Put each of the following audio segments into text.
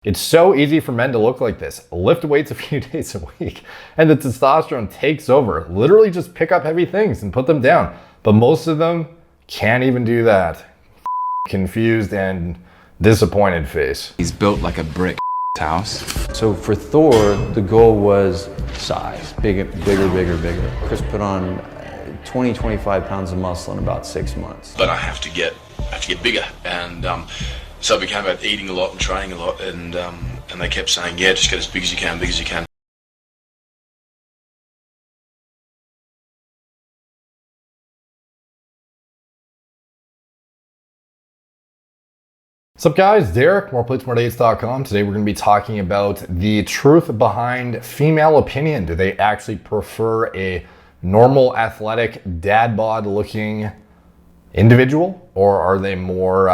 It's so easy for men to look like this. Lift weights a few days a week and the testosterone takes over. Literally just pick up heavy things and put them down. But most of them can't even do that. Confused and disappointed face. He's built like a brick house. So for Thor, the goal was size, bigger. Chris put on 20, 25 pounds of muscle in about 6 months. But I have to get bigger, and so it became about eating a lot and training a lot, and they kept saying, yeah, just get as big as you can, big as you can. What's up guys, Derek, moreplates.com. Today we're going to be talking about the truth behind female opinion. Do they actually prefer a normal, athletic, dad bod looking individual? Or are they more,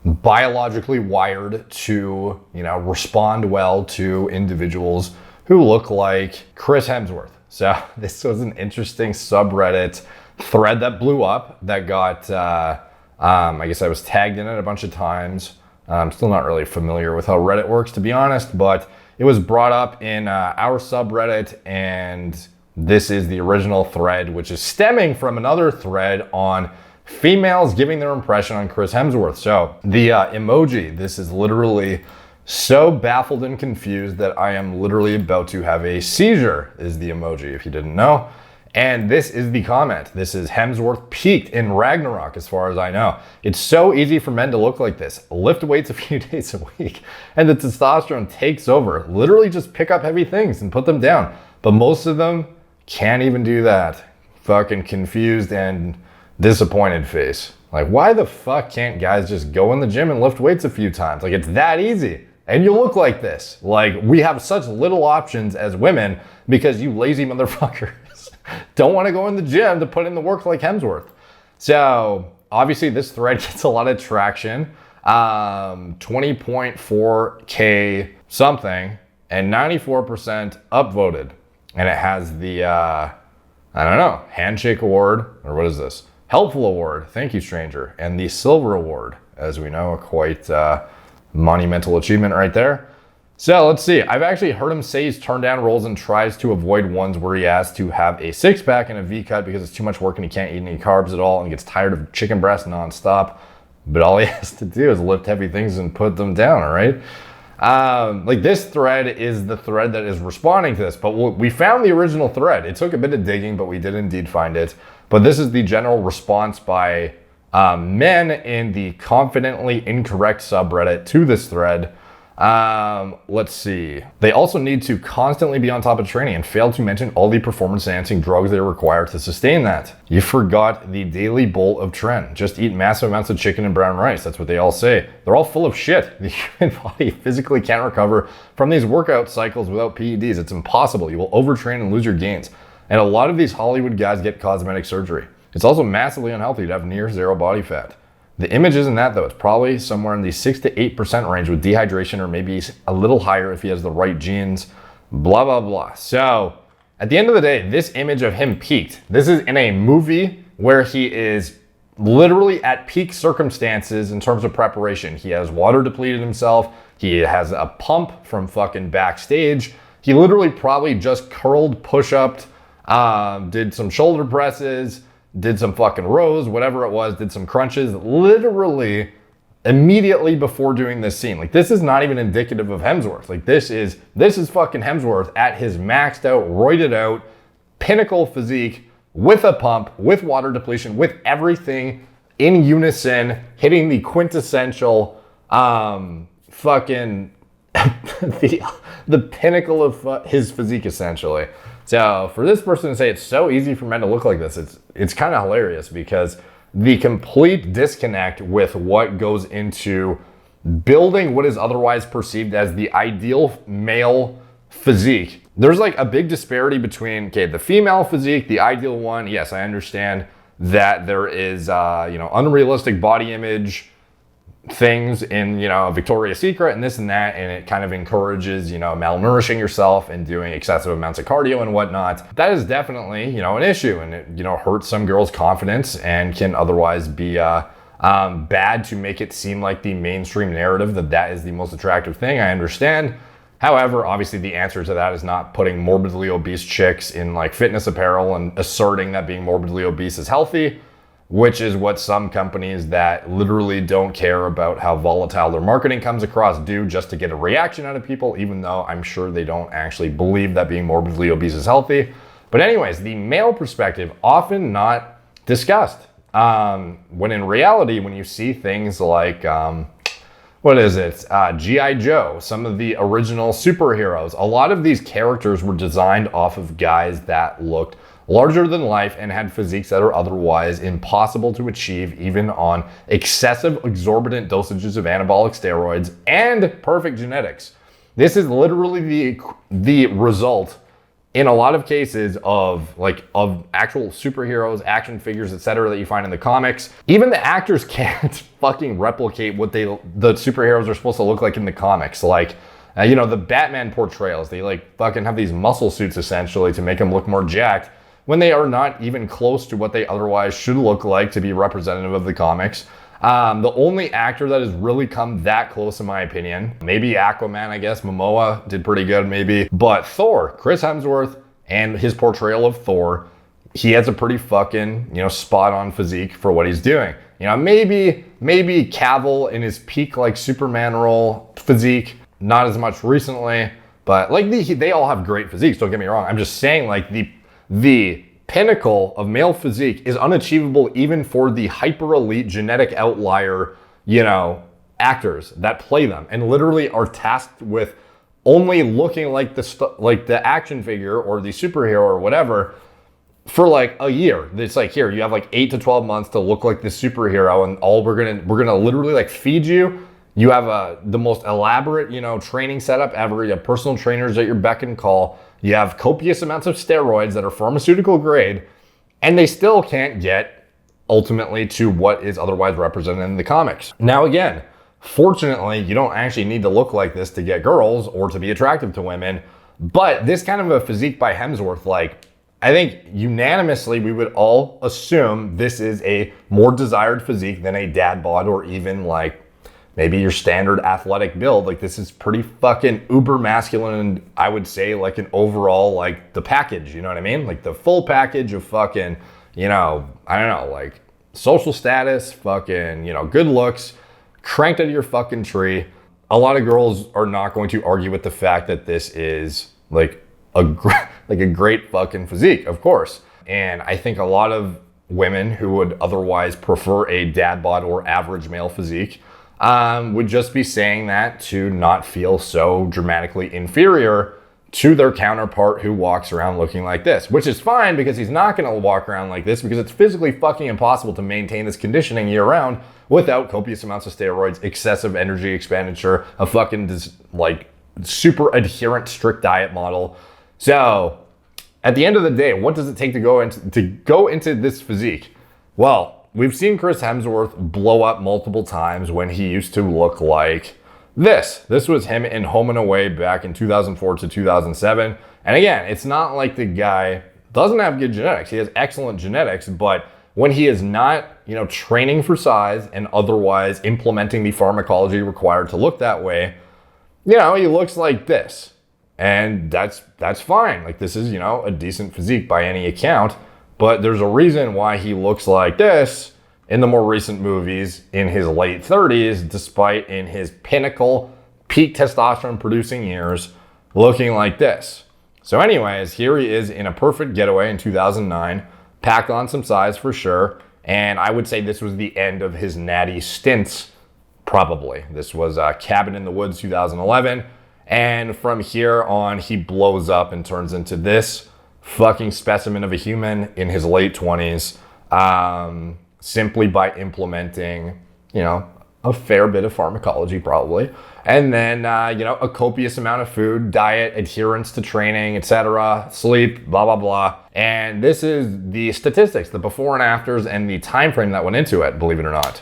biologically wired to, respond well to individuals who look like Chris Hemsworth? So this was an interesting subreddit thread that blew up that got, I guess I was tagged in it a bunch of times. I'm still not really familiar with how Reddit works, to be honest, but it was brought up in our subreddit, and this is the original thread, which is stemming from another thread on females giving their impression on Chris Hemsworth. So the emoji, this is literally so baffled and confused that I am literally about to have a seizure, is the emoji, if you didn't know. And this is the comment. This is Hemsworth peaked in Ragnarok, as far as I know. It's so easy for men to look like this. Lift weights a few days a week and the testosterone takes over. Literally just pick up heavy things and put them down. But most of them can't even do that. Fucking confused and disappointed face. Like, why the fuck can't guys just go in the gym and lift weights a few times? Like, it's that easy. And you look like this. Like, we have such little options as women because you lazy motherfuckers don't want to go in the gym to put in the work like Hemsworth. So obviously this thread gets a lot of traction, 20.4K something, and 94% upvoted. And it has the, handshake award, or what is this? Helpful award, thank you stranger, and the silver award, as we know, a quite monumental achievement right there. So let's see, I've actually heard him say he's turned down roles and tries to avoid ones where he has to have a six pack and a V cut because it's too much work and he can't eat any carbs at all and gets tired of chicken breast nonstop. But all he has to do is lift heavy things and put them down, all right? Like, this thread is the thread that is responding to this, but we found the original thread. It took a bit of digging, but we did indeed find it. But this is the general response by men in the confidently incorrect subreddit to this thread. Let's see. They also need to constantly be on top of training and fail to mention all the performance enhancing drugs they require to sustain that. You forgot the daily bowl of Tren. Just eat massive amounts of chicken and brown rice. That's what they all say. They're all full of shit. The human body physically can't recover from these workout cycles without PEDs. It's impossible. You will overtrain and lose your gains. And a lot of these Hollywood guys get cosmetic surgery. It's also massively unhealthy to have near zero body fat. The image isn't that though. It's probably somewhere in the 6 to 8% range with dehydration, or maybe a little higher if he has the right genes, blah, blah, blah. So at the end of the day, this image of him peaked. This is in a movie where he is literally at peak circumstances in terms of preparation. He has water depleted himself. He has a pump from fucking backstage. He literally probably just curled, push-upped, did some shoulder presses, did some fucking rows, whatever it was, did some crunches, literally immediately before doing this scene. Like, this is not even indicative of Hemsworth. Like, this is fucking Hemsworth at his maxed out, roided out, pinnacle physique with a pump, with water depletion, with everything in unison, hitting the quintessential fucking the pinnacle of his physique, essentially. So for this person to say it's so easy for men to look like this, it's kind of hilarious, because the complete disconnect with what goes into building what is otherwise perceived as the ideal male physique. There's like a big disparity between, okay, the female physique, the ideal one. Yes, I understand that there is, unrealistic body image things in, Victoria's Secret and this and that, and it kind of encourages, malnourishing yourself and doing excessive amounts of cardio and whatnot. That is definitely, an issue, and it, hurts some girls' confidence and can otherwise be a bad to make it seem like the mainstream narrative that is the most attractive thing. I understand. However, obviously the answer to that is not putting morbidly obese chicks in like fitness apparel and asserting that being morbidly obese is healthy, which is what some companies that literally don't care about how volatile their marketing comes across do just to get a reaction out of people, even though I'm sure they don't actually believe that being morbidly obese is healthy. But anyways, the male perspective, often not discussed. When in reality, when you see things like, G.I. Joe, some of the original superheroes, a lot of these characters were designed off of guys that looked larger than life and had physiques that are otherwise impossible to achieve, even on excessive, exorbitant dosages of anabolic steroids and perfect genetics. This is literally the result in a lot of cases of actual superheroes, action figures, etc. that you find in the comics. Even the actors can't fucking replicate what the superheroes are supposed to look like in the comics. Like, the Batman portrayals, they like fucking have these muscle suits essentially to make them look more jacked when they are not even close to what they otherwise should look like to be representative of the comics. The only actor that has really come that close, in my opinion, maybe Aquaman, I guess. Momoa did pretty good, maybe. But Thor, Chris Hemsworth, and his portrayal of Thor, he has a pretty fucking, spot on physique for what he's doing. Maybe Cavill in his peak, like Superman role physique, not as much recently, but like they all have great physiques, don't get me wrong. I'm just saying, like, the pinnacle of male physique is unachievable even for the hyper elite genetic outlier, actors that play them and literally are tasked with only looking like the action figure or the superhero or whatever for like a year. It's like, here, you have like 8 to 12 months to look like the superhero, and all we're gonna literally like feed you. You have the most elaborate, training setup ever. You have personal trainers at your beck and call. You have copious amounts of steroids that are pharmaceutical grade, and they still can't get ultimately to what is otherwise represented in the comics. Now again, fortunately, you don't actually need to look like this to get girls or to be attractive to women, but this kind of a physique by Hemsworth, like, I think unanimously we would all assume this is a more desired physique than a dad bod or even like maybe your standard athletic build. Like, this is pretty fucking uber masculine, and I would say like an overall, like, the package, you know what I mean? Like the full package of fucking, I don't know, like social status, fucking, good looks, cranked out of your fucking tree. A lot of girls are not going to argue with the fact that this is like a great fucking physique, of course. And I think a lot of women who would otherwise prefer a dad bod or average male physique would just be saying that to not feel so dramatically inferior to their counterpart who walks around looking like this, which is fine because he's not going to walk around like this because it's physically fucking impossible to maintain this conditioning year round without copious amounts of steroids, excessive energy expenditure, a fucking like super adherent strict diet model. So at the end of the day, what does it take to go into this physique? Well, we've seen Chris Hemsworth blow up multiple times when he used to look like this. This was him in Home and Away back in 2004 to 2007. And again, it's not like the guy doesn't have good genetics. He has excellent genetics, but when he is not, training for size and otherwise implementing the pharmacology required to look that way, he looks like this. And that's fine. Like, this is, a decent physique by any account. But there's a reason why he looks like this in the more recent movies in his late 30s, despite in his pinnacle, peak testosterone producing years, looking like this. So anyways, here he is in a perfect getaway in 2009, packed on some size for sure. And I would say this was the end of his natty stints, probably. This was Cabin in the Woods 2011. And from here on, he blows up and turns into this fucking specimen of a human in his late 20s, simply by implementing, a fair bit of pharmacology probably. And then, a copious amount of food, diet, adherence to training, etc., sleep, blah, blah, blah. And this is the statistics, the before and afters, and the time frame that went into it, believe it or not.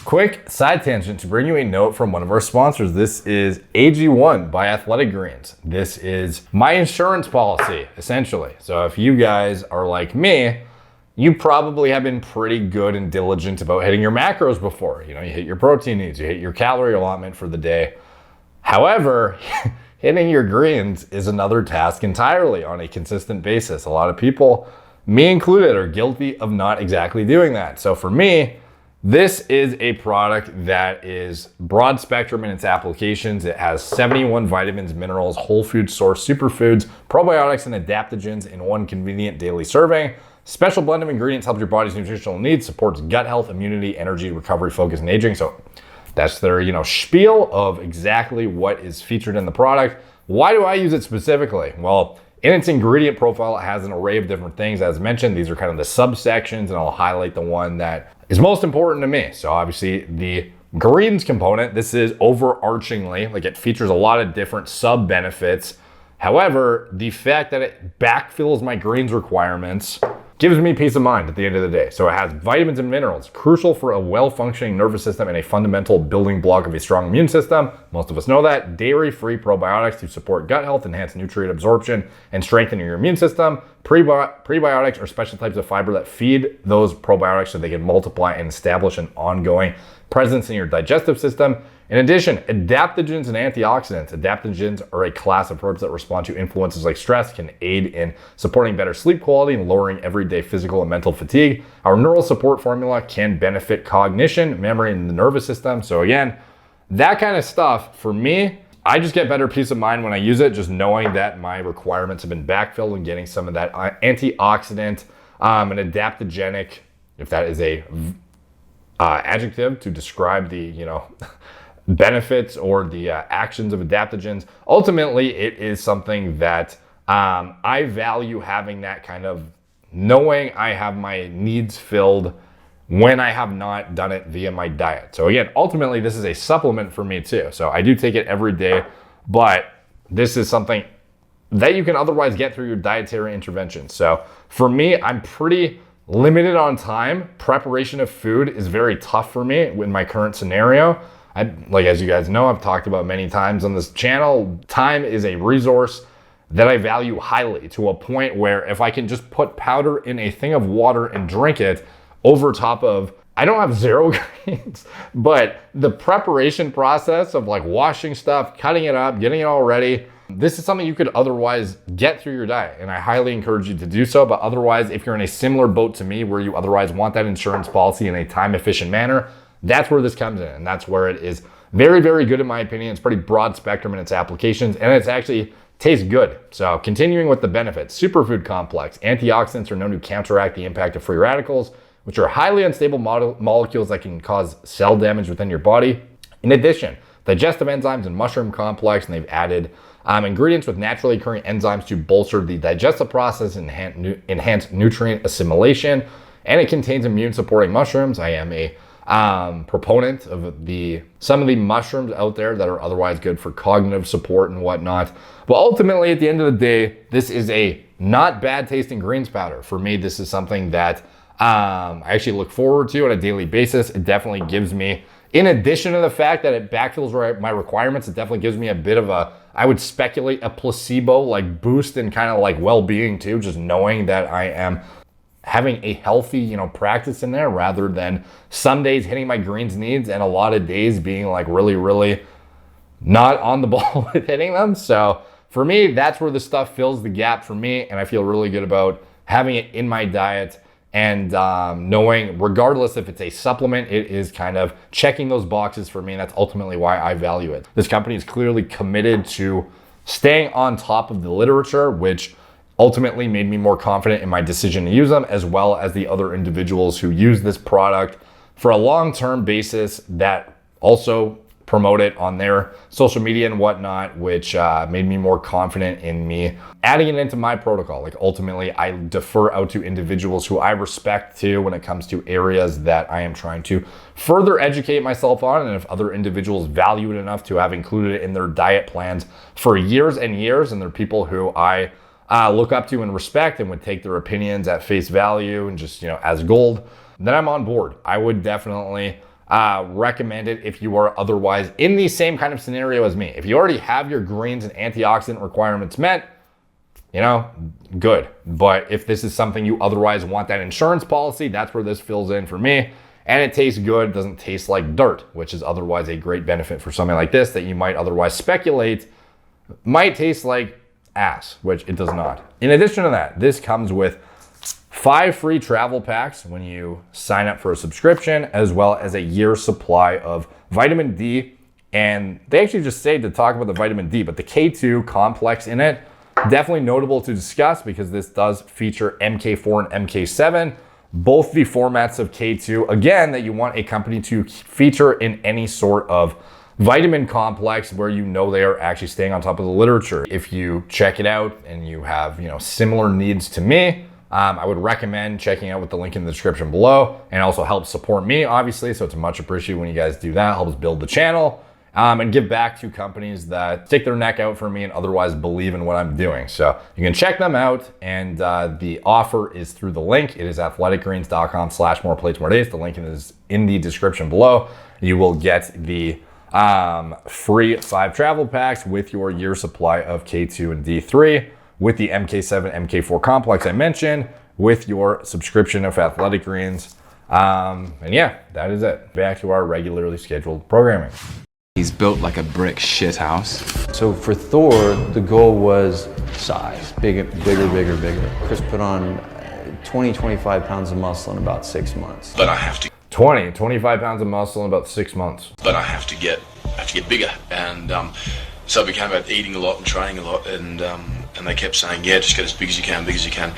Quick side tangent to bring you a note from one of our sponsors. This is AG1 by Athletic Greens. This is my insurance policy, essentially. So if you guys are like me, you probably have been pretty good and diligent about hitting your macros before. You know, you hit your protein needs, you hit your calorie allotment for the day. However, hitting your greens is another task entirely on a consistent basis. A lot of people, me included, are guilty of not exactly doing that. So for me, this is a product that is broad spectrum in its applications. It has 71 vitamins, minerals, whole food source, superfoods, probiotics, and adaptogens in one convenient daily serving. Special blend of ingredients helps your body's nutritional needs, supports gut health, immunity, energy, recovery, focus, and aging. So that's their, spiel of exactly what is featured in the product. Why do I use it specifically? Well, in its ingredient profile, it has an array of different things. As mentioned, these are kind of the subsections, and I'll highlight the one that is most important to me. So obviously the greens component, this is overarchingly, like it features a lot of different sub benefits. However, the fact that it backfills my greens requirements gives me peace of mind at the end of the day. So it has vitamins and minerals, crucial for a well-functioning nervous system and a fundamental building block of a strong immune system. Most of us know that. Dairy-free probiotics to support gut health, enhance nutrient absorption, and strengthen your immune system. Prebiotics are special types of fiber that feed those probiotics so they can multiply and establish an ongoing presence in your digestive system. In addition, adaptogens and antioxidants. Adaptogens are a class of herbs that respond to influences like stress, can aid in supporting better sleep quality and lowering everyday physical and mental fatigue. Our neural support formula can benefit cognition, memory, and the nervous system. So again, that kind of stuff, for me, I just get better peace of mind when I use it, just knowing that my requirements have been backfilled and getting some of that antioxidant and adaptogenic, if that is a adjective to describe the, benefits or the actions of adaptogens. Ultimately, it is something that I value, having that kind of knowing I have my needs filled when I have not done it via my diet. So again, ultimately, this is a supplement for me too. So I do take it every day, but this is something that you can otherwise get through your dietary intervention. So for me, I'm pretty limited on time. Preparation of food is very tough for me in my current scenario. As you guys know, I've talked about many times on this channel, time is a resource that I value highly, to a point where if I can just put powder in a thing of water and drink it over top of, I don't have zero greens, but the preparation process of like washing stuff, cutting it up, getting it all ready, this is something you could otherwise get through your diet, and I highly encourage you to do so. But otherwise, if you're in a similar boat to me where you otherwise want that insurance policy in a time-efficient manner, that's where this comes in, and that's where it is very, very good in my opinion. It's pretty broad spectrum in its applications, and it's actually tastes good. So continuing with the benefits, superfood complex. Antioxidants are known to counteract the impact of free radicals, which are highly unstable molecules that can cause cell damage within your body. In addition, digestive enzymes and mushroom complex, and they've added ingredients with naturally occurring enzymes to bolster the digestive process and enhance nutrient assimilation. And it contains immune supporting mushrooms. I am a proponent of some of the mushrooms out there that are otherwise good for cognitive support and whatnot. But ultimately, at the end of the day, this is a not bad tasting greens powder. For me, this is something that I actually look forward to on a daily basis. It definitely gives me, in addition to the fact that it backfills my requirements, it definitely gives me a bit of I would speculate, a placebo like boost and kind of like well-being too, just knowing that I am having a healthy, practice in there, rather than some days hitting my greens needs and a lot of days being like really, really not on the ball with hitting them. So for me, that's where the stuff fills the gap for me, and I feel really good about having it in my diet and knowing, regardless if it's a supplement, it is kind of checking those boxes for me, and that's ultimately why I value it. This company is clearly committed to staying on top of the literature, which ultimately made me more confident in my decision to use them, as well as the other individuals who use this product for a long-term basis that also promote it on their social media and whatnot, which made me more confident in me adding it into my protocol. Like ultimately, I defer out to individuals who I respect too when it comes to areas that I am trying to further educate myself on. And if other individuals value it enough to have included it in their diet plans for years and years, and they're people who I look up to and respect and would take their opinions at face value and just, as gold, then I'm on board. I would definitely Recommend it if you are otherwise in the same kind of scenario as me. If you already have your greens and antioxidant requirements met, you know, good. But if this is something you otherwise want that insurance policy, that's where this fills in for me. And it tastes good, doesn't taste like dirt, which is otherwise a great benefit for something like this that you might otherwise speculate might taste like ass, which it does not. In addition to that, this comes with 5 free travel packs when you sign up for a subscription, as well as a year's supply of vitamin D. And they actually just say to talk about the vitamin D, but the K2 complex in it, definitely notable to discuss because this does feature MK4 and MK7, both the formats of K2, again, that you want a company to feature in any sort of vitamin complex where you know they are actually staying on top of the literature. If you check it out and you have, you know, similar needs to me, I would recommend checking out with the link in the description below, and also helps support me, obviously. So it's much appreciated when you guys do that. Helps build the channel and give back to companies that stick their neck out for me and otherwise believe in what I'm doing. So you can check them out, and the offer is through the link. It is athleticgreens.com/moreplates, more days. The link is in the description below. You will get the free 5 travel packs with your year supply of K2 and D3, with the MK7, MK4 complex I mentioned, with your subscription of Athletic Greens. And yeah, that is it. Back to our regularly scheduled programming. He's built like a brick shithouse. So for Thor, the goal was size, bigger, bigger. Chris put on 20, 25 pounds of muscle in about 6 months. But I have to. 25 pounds of muscle in about 6 months. But I have to get bigger, and so I became about eating a lot and training a lot, and they kept saying, yeah, just get as big as you can, big as you can.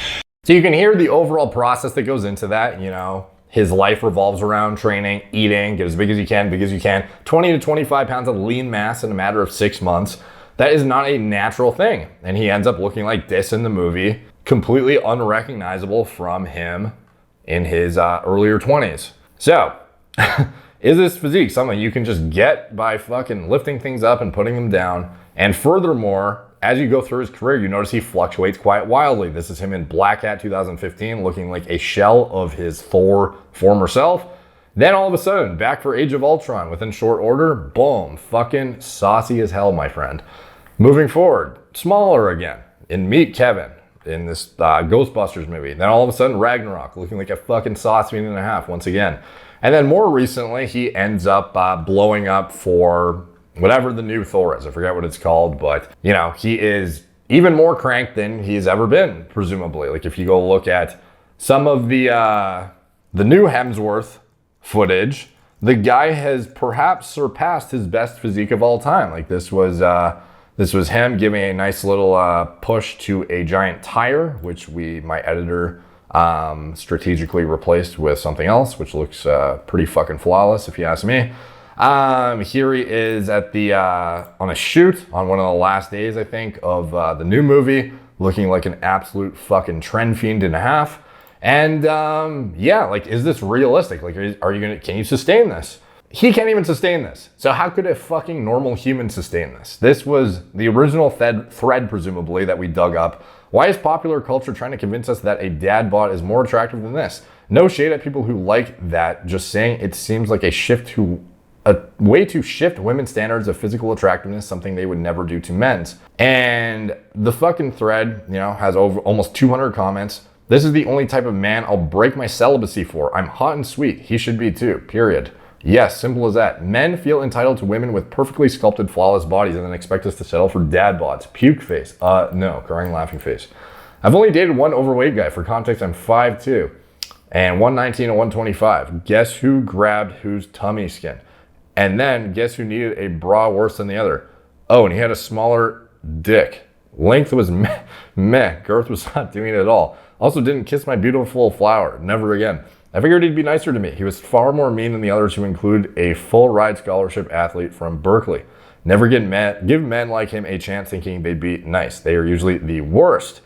So you can hear the overall process that goes into that. You know, his life revolves around training, eating, get as big as you can, 20 to 25 pounds of lean mass in a matter of 6 months. That is not a natural thing. And he ends up looking like this in the movie, completely unrecognizable from him in his earlier 20s. So, is this physique something you can just get by fucking lifting things up and putting them down? And furthermore, as you go through his career, you notice he fluctuates quite wildly. This is him in Black Hat 2015, looking like a shell of his Thor former self. Then all of a sudden, back for Age of Ultron within short order, boom, fucking saucy as hell, my friend. Moving forward, smaller again in Meet Kevin in this Ghostbusters movie. Then all of a sudden, Ragnarok, looking like a fucking sauce meat and a half once again. And then more recently, he ends up blowing up for whatever the new Thor is. I forget what it's called, but you know, he is even more cranked than he's ever been, presumably. Like if you go look at some of the new Hemsworth footage, the guy has perhaps surpassed his best physique of all time. Like this was him giving a nice little push to a giant tire, which my editor strategically replaced with something else, which looks pretty fucking flawless if you ask me. Here he is at the on a shoot on one of the last days, I think, of the new movie, looking like an absolute fucking trend fiend and a half. And yeah, like, is this realistic? Like, can you sustain this? He can't even sustain this. So how could a fucking normal human sustain this? This was the original thread, presumably, that we dug up. Why is popular culture trying to convince us that a dad bod is more attractive than this? No shade at people who like that, just saying it seems like a way to shift women's standards of physical attractiveness, something they would never do to men's. And the fucking thread, you know, has over almost 200 comments. This is the only type of man I'll break my celibacy for. I'm hot and sweet. He should be too, period. Yes, simple as that. Men feel entitled to women with perfectly sculpted, flawless bodies and then expect us to settle for dad bods. Puke face. No, crying, laughing face. I've only dated one overweight guy. For context, I'm 5'2", and 119 and 125. Guess who grabbed whose tummy skin? And then guess who needed a bra worse than the other? Oh, and he had a smaller dick. Length was meh. Girth was not doing it at all. Also didn't kiss my beautiful flower. Never again. I figured he'd be nicer to me. He was far more mean than the others, who include a full ride scholarship athlete from Berkeley. Never give men like him a chance thinking they'd be nice. They are usually the worst.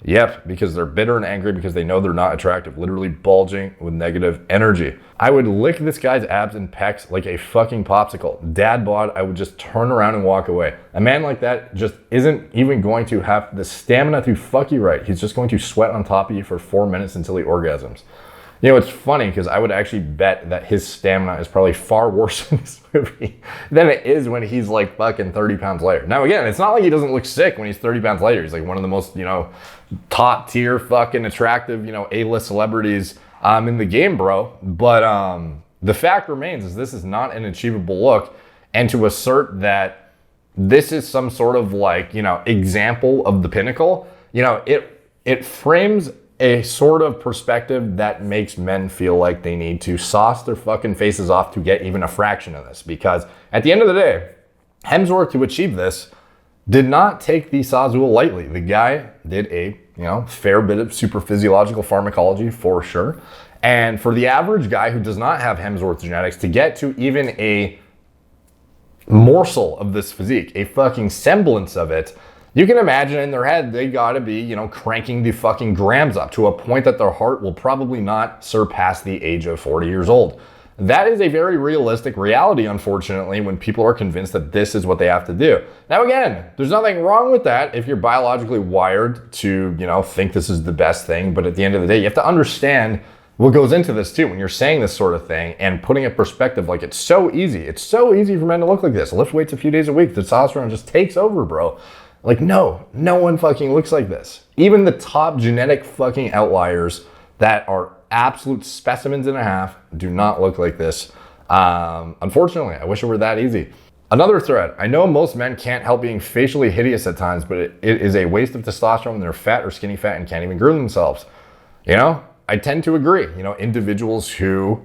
Yep, because they're bitter and angry because they know they're not attractive, literally bulging with negative energy. I would lick this guy's abs and pecs like a fucking popsicle. Dad bod, I would just turn around and walk away. A man like that just isn't even going to have the stamina to fuck you right. He's just going to sweat on top of you for 4 minutes until he orgasms. You know, it's funny because I would actually bet that his stamina is probably far worse in this movie than it is when he's like fucking 30 pounds lighter. Now, again, it's not like he doesn't look sick when he's 30 pounds lighter. He's like one of the most, you know, top tier fucking attractive, you know, A-list celebrities in the game, bro. But the fact remains is this is not an achievable look. And to assert that this is some sort of like, you know, example of the pinnacle, you know, it frames a sort of perspective that makes men feel like they need to sauce their fucking faces off to get even a fraction of this. Because at the end of the day, Hemsworth, to achieve this, did not take the sawzall lightly. The guy did a, you know, fair bit of super physiological pharmacology for sure. And for the average guy who does not have Hemsworth genetics to get to even a morsel of this physique, a fucking semblance of it, you can imagine in their head, they gotta be, you know, cranking the fucking grams up to a point that their heart will probably not surpass the age of 40 years old. That is a very realistic reality, unfortunately, when people are convinced that this is what they have to do. Now, again, there's nothing wrong with that if you're biologically wired to, you know, think this is the best thing. But at the end of the day, you have to understand what goes into this too when you're saying this sort of thing and putting a perspective like it's so easy. It's so easy for men to look like this. Lift weights a few days a week. The testosterone just takes over, bro. Like, no one fucking looks like this. Even the top genetic fucking outliers that are absolute specimens and a half do not look like this. Unfortunately, I wish it were that easy. Another thread. I know most men can't help being facially hideous at times, but it is a waste of testosterone when they're fat or skinny fat and can't even groom themselves. You know, I tend to agree. You know, individuals who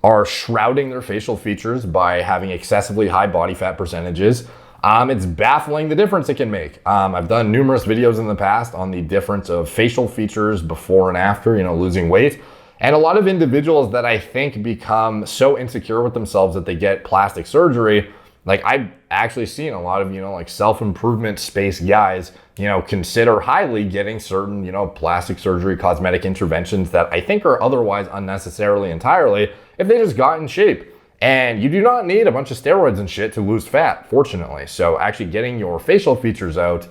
are shrouding their facial features by having excessively high body fat percentages, it's baffling the difference it can make. I've done numerous videos in the past on the difference of facial features before and after, you know, losing weight. And a lot of individuals that I think become so insecure with themselves that they get plastic surgery, like I've actually seen a lot of, you know, like self-improvement space guys, you know, consider highly getting certain, you know, plastic surgery, cosmetic interventions that I think are otherwise unnecessarily entirely if they just got in shape. And you do not need a bunch of steroids and shit to lose fat, fortunately. So actually getting your facial features out,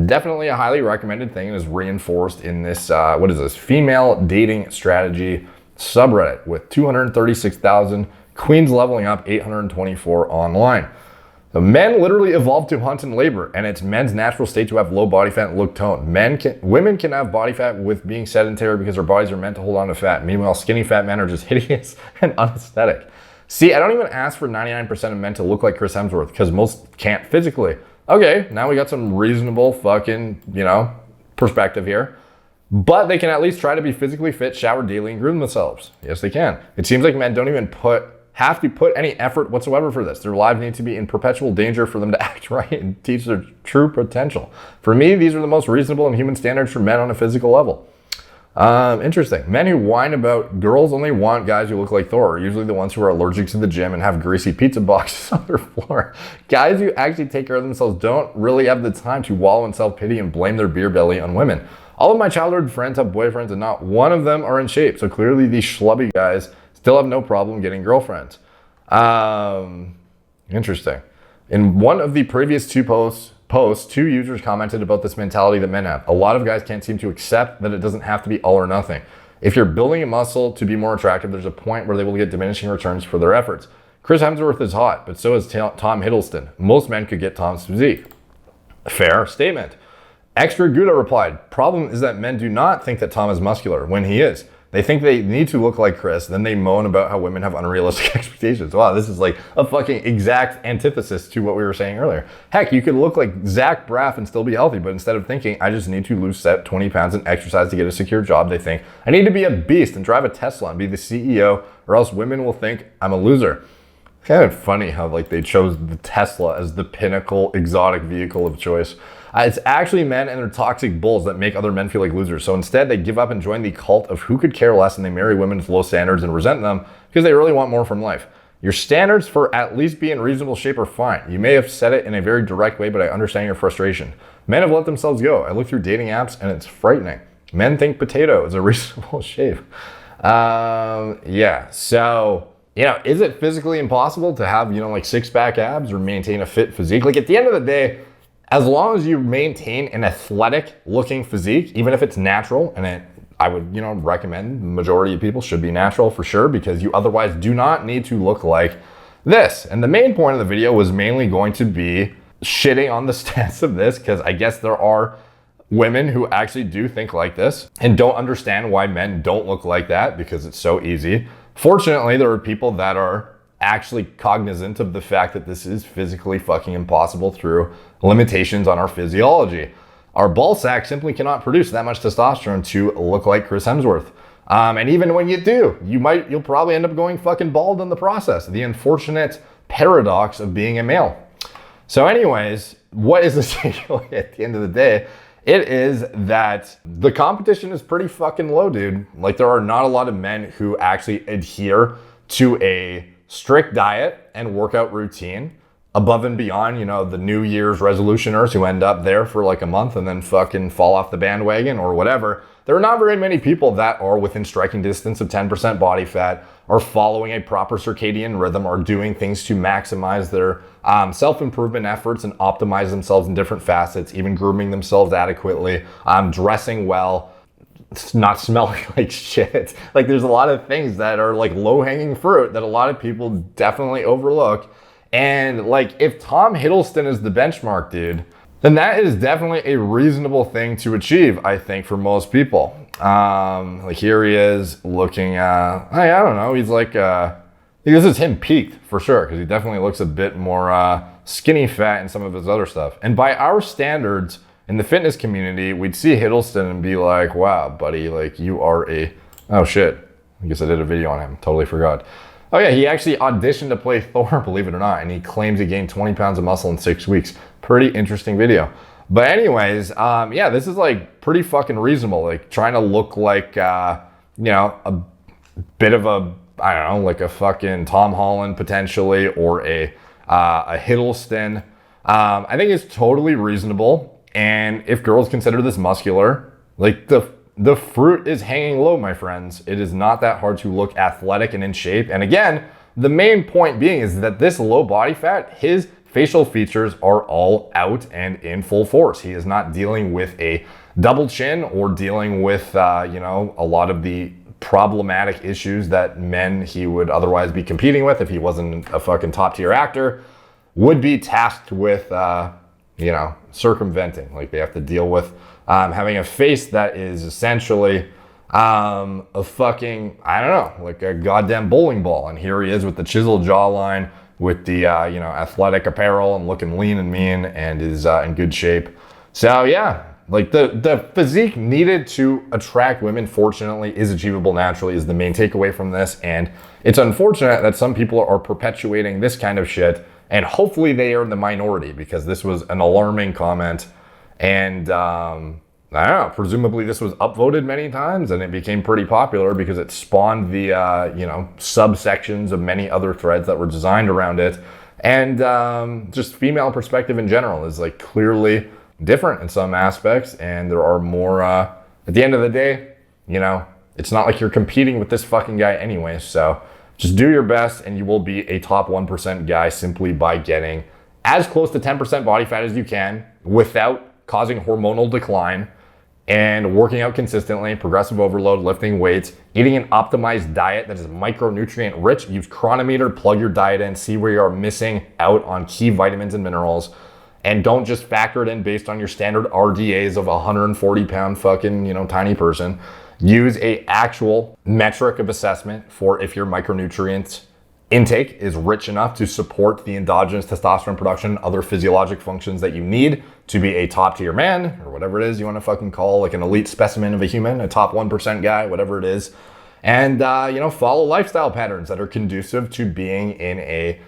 definitely a highly recommended thing, and is reinforced in this, what is this, female dating strategy subreddit with 236,000, queens leveling up 824 online. So men literally evolved to hunt and labor, and it's men's natural state to have low body fat and look toned. Women can have body fat with being sedentary because their bodies are meant to hold on to fat. Meanwhile, skinny fat men are just hideous and unaesthetic. See, I don't even ask for 99% of men to look like Chris Hemsworth because most can't physically. Okay, now we got some reasonable fucking, you know, perspective here. But they can at least try to be physically fit, shower daily, and groom themselves. Yes, they can. It seems like men don't even have to put any effort whatsoever for this. Their lives need to be in perpetual danger for them to act right and teach their true potential. For me, these are the most reasonable and human standards for men on a physical level. Interesting. Men who whine about girls only want guys who look like Thor are usually the ones who are allergic to the gym and have greasy pizza boxes on their floor. Guys who actually take care of themselves don't really have the time to wallow in self-pity and blame their beer belly on women. All of my childhood friends have boyfriends and not one of them are in shape. So clearly these schlubby guys still have no problem getting girlfriends. Interesting. In one of the previous two posts, two users commented about this mentality that men have. A lot of guys can't seem to accept that it doesn't have to be all or nothing. If you're building a muscle to be more attractive, there's a point where they will get diminishing returns for their efforts. Chris Hemsworth is hot, but so is Tom Hiddleston. Most men could get Tom's physique. Fair statement. Extra Gouda replied, problem is that men do not think that Tom is muscular when he is. They think they need to look like Chris, then they moan about how women have unrealistic expectations. Wow, this is like a fucking exact antithesis to what we were saying earlier. Heck, you could look like Zach Braff and still be healthy, but instead of thinking, I just need to lose 20 pounds and exercise to get a secure job, they think, I need to be a beast and drive a Tesla and be the CEO, or else women will think I'm a loser. It's kind of funny how like they chose the Tesla as the pinnacle exotic vehicle of choice. It's actually men and their toxic bulls that make other men feel like losers. So instead, they give up and join the cult of who could care less, and they marry women with low standards and resent them because they really want more from life. Your standards for at least be in reasonable shape are fine. You may have said it in a very direct way, but I understand your frustration. Men have let themselves go. I look through dating apps and it's frightening. Men think potato is a reasonable shape. Yeah, so, you know, is it physically impossible to have, you know, like six-pack abs or maintain a fit physique? Like at the end of the day, as long as you maintain an athletic looking physique, even if it's natural and it I would, recommend the majority of people should be natural for sure, because you otherwise do not need to look like this. And the main point of the video was mainly going to be shitting on the stance of this, because I guess there are women who actually do think like this and don't understand why men don't look like that, because it's so easy. Fortunately, there are people that are actually cognizant of the fact that this is physically fucking impossible through limitations on our physiology. Our ball sack simply cannot produce that much testosterone to look like Chris Hemsworth. And even when you do, you'll probably end up going fucking bald in the process. The unfortunate paradox of being a male. So anyways, what is the takeaway at the end of the day? It is that the competition is pretty fucking low, dude. Like, there are not a lot of men who actually adhere to a strict diet and workout routine above and beyond, the New Year's resolutioners who end up there for like a month and then fucking fall off the bandwagon or whatever. There are not very many people that are within striking distance of 10% body fat, are following a proper circadian rhythm, are doing things to maximize their self-improvement efforts and optimize themselves in different facets, even grooming themselves adequately, dressing well, not smelling like shit. Like, there's a lot of things that are like low-hanging fruit that a lot of people definitely overlook. And like, if Tom Hiddleston is the benchmark, dude, then that is definitely a reasonable thing to achieve, I think, for most people. Like, here he is looking, I don't know, he's like, this is him peaked for sure, because he definitely looks a bit more skinny fat in some of his other stuff. And by our standards in the fitness community, we'd see Hiddleston and be like, wow, buddy, like, you are oh shit, I guess I did a video on him, totally forgot. Oh yeah, he actually auditioned to play Thor, believe it or not, and he claims he gained 20 pounds of muscle in 6 weeks. Pretty interesting video. But anyways, yeah, this is like pretty fucking reasonable. Like, trying to look like, a bit of a, I don't know, like a fucking Tom Holland potentially, or a Hiddleston. I think it's totally reasonable. And if girls consider this muscular, like, the fruit is hanging low, my friends. It is not that hard to look athletic and in shape. And again, the main point being is that this low body fat, his facial features are all out and in full force. He is not dealing with a double chin or dealing with, a lot of the problematic issues that men he would otherwise be competing with if he wasn't a fucking top tier actor would be tasked with, circumventing. Like, they have to deal with having a face that is essentially a fucking, I don't know, like a goddamn bowling ball. And here he is with the chiseled jawline, with the, athletic apparel, and looking lean and mean, and is in good shape. So yeah, like, the physique needed to attract women, fortunately, is achievable naturally, is the main takeaway from this. And it's unfortunate that some people are perpetuating this kind of shit, and hopefully they are the minority, because this was an alarming comment. And I don't know, presumably this was upvoted many times, and it became pretty popular because it spawned the, subsections of many other threads that were designed around it. And just female perspective in general is like clearly different in some aspects. And there are more, at the end of the day, it's not like you're competing with this fucking guy anyway. So just do your best, and you will be a top 1% guy simply by getting as close to 10% body fat as you can without causing hormonal decline, and working out consistently, progressive overload, lifting weights, eating an optimized diet that is micronutrient rich. Use Chronometer, plug your diet in, see where you are missing out on key vitamins and minerals, and don't just factor it in based on your standard RDAs of a 140-pound fucking, tiny person. Use a actual metric of assessment for if your micronutrient intake is rich enough to support the endogenous testosterone production and other physiologic functions that you need to be a top tier man, or whatever it is you want to fucking call, like an elite specimen of a human, a top 1% guy, whatever it is. And, follow lifestyle patterns that are conducive to being in a,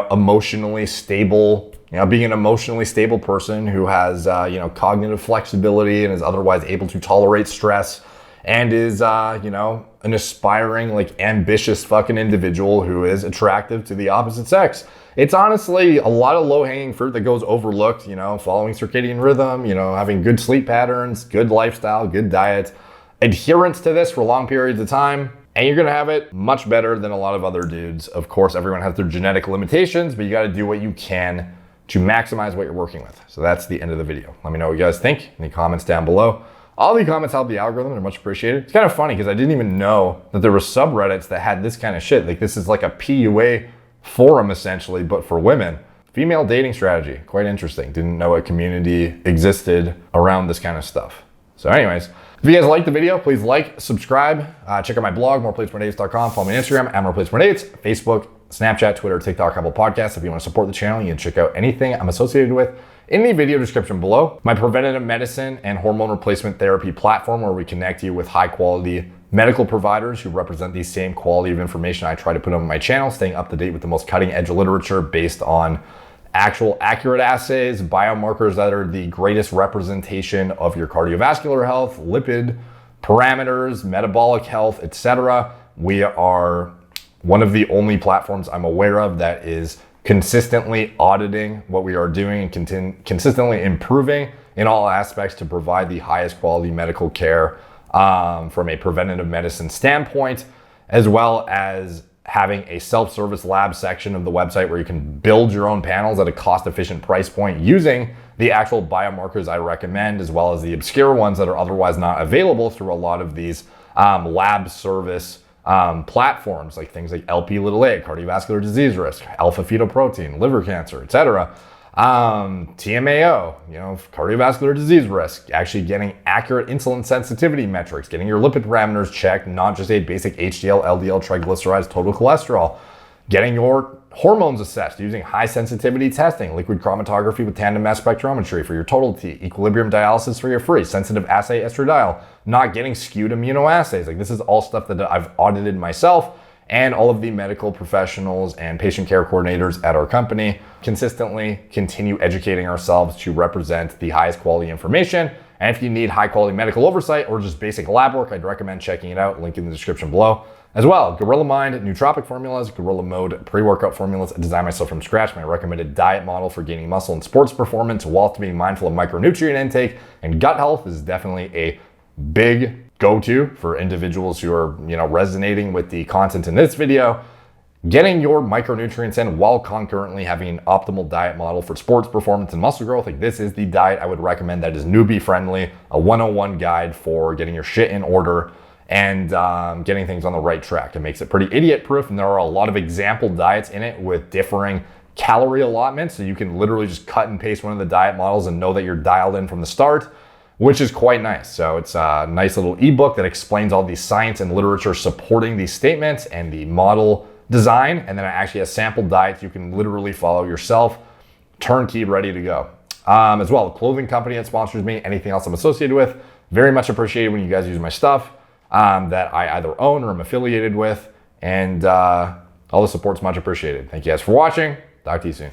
emotionally stable, being an emotionally stable person who has, cognitive flexibility and is otherwise able to tolerate stress, and is, an aspiring, like, ambitious fucking individual who is attractive to the opposite sex. It's honestly a lot of low-hanging fruit that goes overlooked, following circadian rhythm, having good sleep patterns, good lifestyle, good diet, adherence to this for long periods of time, and you're gonna have it much better than a lot of other dudes. Of course, everyone has their genetic limitations, but you gotta do what you can to maximize what you're working with. So that's the end of the video. Let me know what you guys think in the comments down below. All the comments help the algorithm. They're much appreciated. It's kind of funny because I didn't even know that there were subreddits that had this kind of shit. Like this is like a PUA forum essentially, but for women. Female dating strategy. Quite interesting. Didn't know a community existed around this kind of stuff. So anyways, if you guys liked the video, please like, subscribe, check out my blog, moreplates.com, follow me on Instagram, @moreplates.dates, Facebook, Snapchat, Twitter, TikTok, Apple Podcasts. If you want to support the channel, you can check out anything I'm associated with in the video description below. My preventative medicine and hormone replacement therapy platform where we connect you with high quality medical providers who represent the same quality of information I try to put on my channel, staying up to date with the most cutting edge literature based on actual accurate assays, biomarkers that are the greatest representation of your cardiovascular health, lipid parameters, metabolic health, etc. We are one of the only platforms I'm aware of that is consistently auditing what we are doing and consistently improving in all aspects to provide the highest quality medical care from a preventative medicine standpoint, as well as having a self-service lab section of the website where you can build your own panels at a cost-efficient price point using the actual biomarkers I recommend, as well as the obscure ones that are otherwise not available through a lot of these lab service platforms, like things like LP(a), cardiovascular disease risk, alpha-fetoprotein, liver cancer, etc. TMAO, cardiovascular disease risk, actually getting accurate insulin sensitivity metrics, getting your lipid parameters checked, not just a basic HDL, LDL, triglycerides, total cholesterol, getting your hormones assessed using high sensitivity testing, liquid chromatography with tandem mass spectrometry for your total T, equilibrium dialysis for your free, sensitive assay estradiol, not getting skewed immunoassays. Like this is all stuff that I've audited myself, and all of the medical professionals and patient care coordinators at our company consistently continue educating ourselves to represent the highest quality information. And if you need high quality medical oversight or just basic lab work, I'd recommend checking it out. Link in the description below. As well, Gorilla Mind nootropic formulas, Gorilla Mode pre-workout formulas I designed myself from scratch, my recommended diet model for gaining muscle and sports performance while being mindful of micronutrient intake and gut health is definitely a big go-to for individuals who are, resonating with the content in this video. Getting your micronutrients in while concurrently having an optimal diet model for sports performance and muscle growth. Like this is the diet I would recommend that is newbie friendly, a 101 guide for getting your shit in order and getting things on the right track. It makes it pretty idiot proof, and there are a lot of example diets in it with differing calorie allotments, so you can literally just cut and paste one of the diet models and know that you're dialed in from the start, which is quite nice. So it's a nice little ebook that explains all the science and literature supporting these statements and the model design, and then it actually has sample diets you can literally follow yourself, turnkey, ready to go. As well, the clothing company that sponsors me, anything else I'm associated with, very much appreciated when you guys use my stuff that I either own or am affiliated with, and all the support's much appreciated. Thank you guys for watching. Talk to you soon.